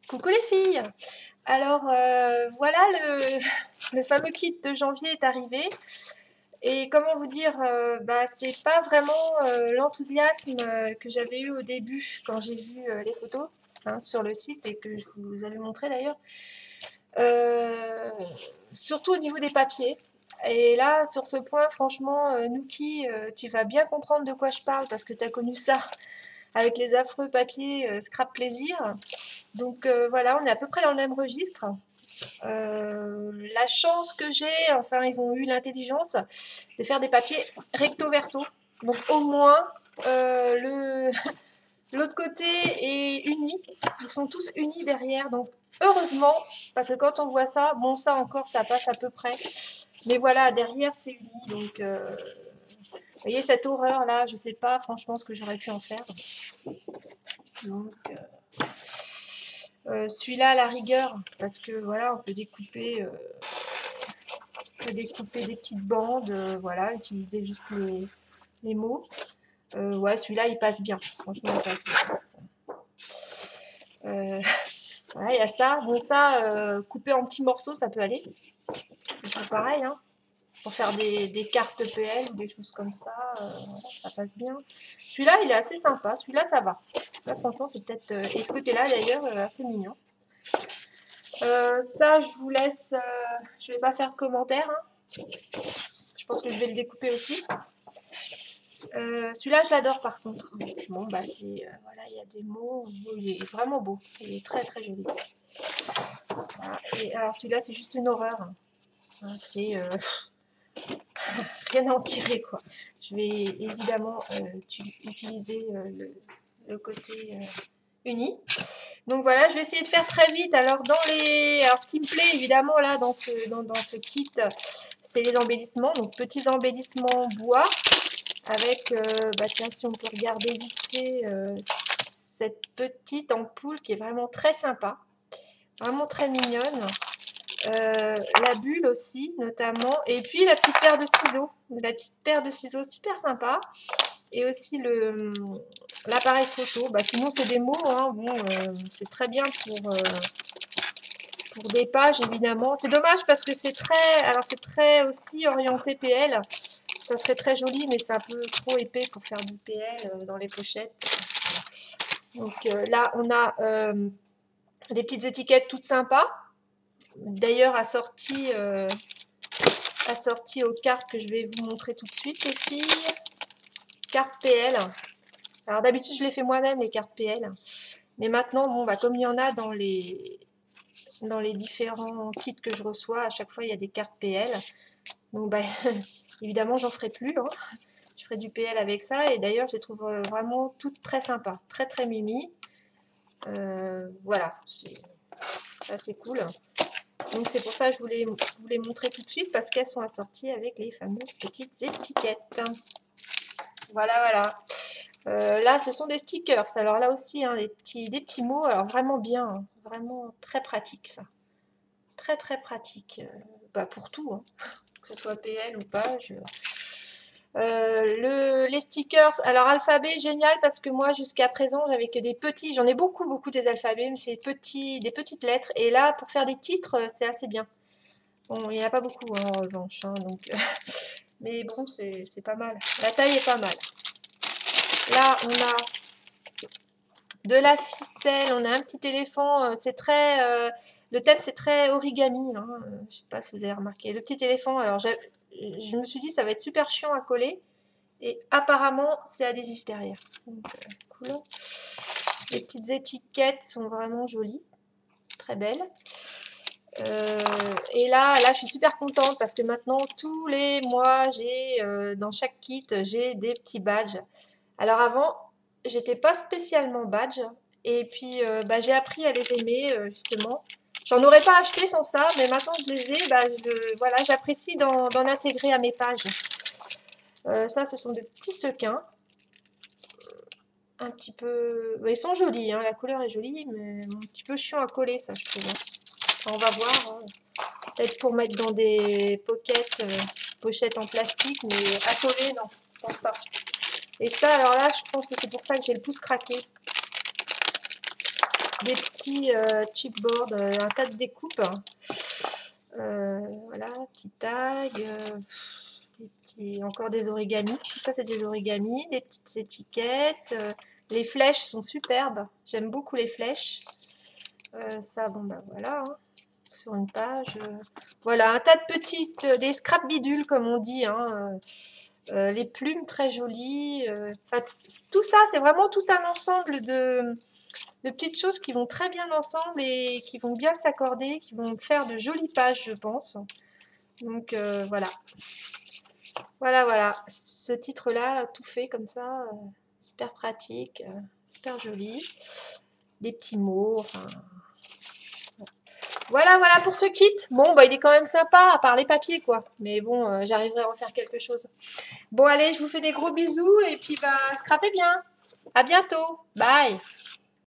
Coucou les filles! Alors voilà le fameux kit de janvier est arrivé et comment vous dire, bah, c'est pas vraiment, l'enthousiasme, que j'avais eu au début quand j'ai vu, les photos, hein, sur le site et que je vous avais montré d'ailleurs. Heu, Surtout au niveau des papiers et là sur ce point franchement, Nouki, tu vas bien comprendre de quoi je parle parce que tu as connu ça avec les affreux papiers, Scrap Plaisir. Donc voilà, on est à peu près dans le même registre. La chance que j'ai, enfin ils ont eu l'intelligence de faire des papiers recto verso. Donc au moins l'autre côté est uni. Ils sont tous unis derrière. Donc heureusement, parce que quand on voit ça, bon ça encore ça passe à peu près. Mais voilà, derrière c'est uni. Donc vous voyez cette horreur là, je sais pas franchement ce que j'aurais pu en faire. Donc celui-là à la rigueur, parce que voilà, on peut découper des petites bandes, voilà, utiliser juste les mots. Ouais, celui-là, il passe bien. Franchement, il passe bien. Voilà, il y a ça. Bon, ça, couper en petits morceaux, ça peut aller. C'est toujours pareil, hein. Pour faire des cartes PL ou des choses comme ça, voilà, ça passe bien. Celui-là, il est assez sympa. Celui-là, ça va. Là, franchement, c'est peut-être... et ce côté-là, d'ailleurs, assez mignon. Ça, je vous laisse... je vais pas faire de commentaires, hein. Je pense que je vais le découper aussi. Celui-là, je l'adore par contre. Bon, bah c'est voilà, il y a des mots. Il est vraiment beau. Il est très très joli. Voilà. Et alors celui-là, c'est juste une horreur. Hein, c'est rien à en tirer quoi. Je vais évidemment utiliser le côté uni. Donc voilà, je vais essayer de faire très vite. Alors alors ce qui me plaît évidemment là dans ce kit, c'est les embellissements. Donc petits embellissements bois. Avec, bah tiens, si on peut regarder vite fait cette petite ampoule qui est vraiment très sympa, vraiment très mignonne. La bulle aussi, notamment. Et puis la petite paire de ciseaux super sympa. Et aussi l'appareil photo. Bah, sinon, c'est des mots, hein. Bon, c'est très bien pour des pages, évidemment. C'est dommage parce que c'est très aussi orienté PL. Ça serait très joli, mais c'est un peu trop épais pour faire du PL dans les pochettes. Donc là, on a des petites étiquettes toutes sympas. D'ailleurs, assorties aux cartes que je vais vous montrer tout de suite, les filles. Cartes PL. Alors d'habitude, je les fais moi-même, les cartes PL. Mais maintenant, bon, bah, comme il y en a dans les différents kits que je reçois, à chaque fois, il y a des cartes PL. Donc, bah, évidemment, j'en ferai plus. Hein. Je ferai du PL avec ça. Et d'ailleurs, je les trouve vraiment toutes très sympas. Très, très mimi. Voilà. Ça, c'est cool. Donc, c'est pour ça que je voulais vous les montrer tout de suite parce qu'elles sont assorties avec les fameuses petites étiquettes. Voilà, voilà. Là, ce sont des stickers. Alors là aussi, hein, des petits mots. Alors, vraiment bien. Hein. Vraiment très pratique, ça. Très, très pratique. Bah, pour tout. Hein. Que ce soit PL ou page. Les stickers, alors alphabet, génial parce que moi jusqu'à présent j'avais que des petits, j'en ai beaucoup des alphabets, mais c'est des petites lettres et là pour faire des titres c'est assez bien. Bon, il n'y en a pas beaucoup hein, en revanche, hein, donc, mais bon c'est pas mal, la taille est pas mal. Là on a de la ficelle, on a un petit éléphant, c'est très, le thème c'est très origami, hein, je sais pas si vous avez remarqué, le petit éléphant, alors je me suis dit ça va être super chiant à coller. Et apparemment, c'est adhésif derrière. Donc, cool. Les petites étiquettes sont vraiment jolies. Très belles. Et là, je suis super contente parce que maintenant, tous les mois, dans chaque kit, j'ai des petits badges. Alors avant, j'étais pas spécialement badge. Et puis, bah, j'ai appris à les aimer, justement. J'en aurais pas acheté sans ça, mais maintenant que je les ai, bah, voilà, j'apprécie d'en intégrer à mes pages. Ça, ce sont des petits sequins. Un petit peu... Ils sont jolis, hein, la couleur est jolie, mais un petit peu chiant à coller, ça, je trouve. Hein. On va voir. Hein. Peut-être pour mettre dans des pochettes en plastique, mais à coller, non, je pense pas. Et ça, alors là, je pense que c'est pour ça que j'ai le pouce craqué. des petits chipboards, un tas de découpes. Voilà, petits tags, encore des origamis. Tout ça, c'est des origamis, des petites étiquettes. Les flèches sont superbes. J'aime beaucoup les flèches. Ça, bon, bah voilà, hein, sur une page. Voilà, un tas de petites, des scrap bidules, comme on dit, hein. Les plumes très jolies. Tout ça, c'est vraiment tout un ensemble de petites choses qui vont très bien ensemble et qui vont bien s'accorder, qui vont faire de jolies pages, je pense. Donc voilà. Voilà. Ce titre-là, tout fait comme ça, super pratique, super joli. Des petits mots, enfin... Voilà pour ce kit. Bon, bah il est quand même sympa, à part les papiers, quoi. Mais bon, j'arriverai à en faire quelque chose. Bon, allez, je vous fais des gros bisous et puis bah, scrapez bien. À bientôt. Bye.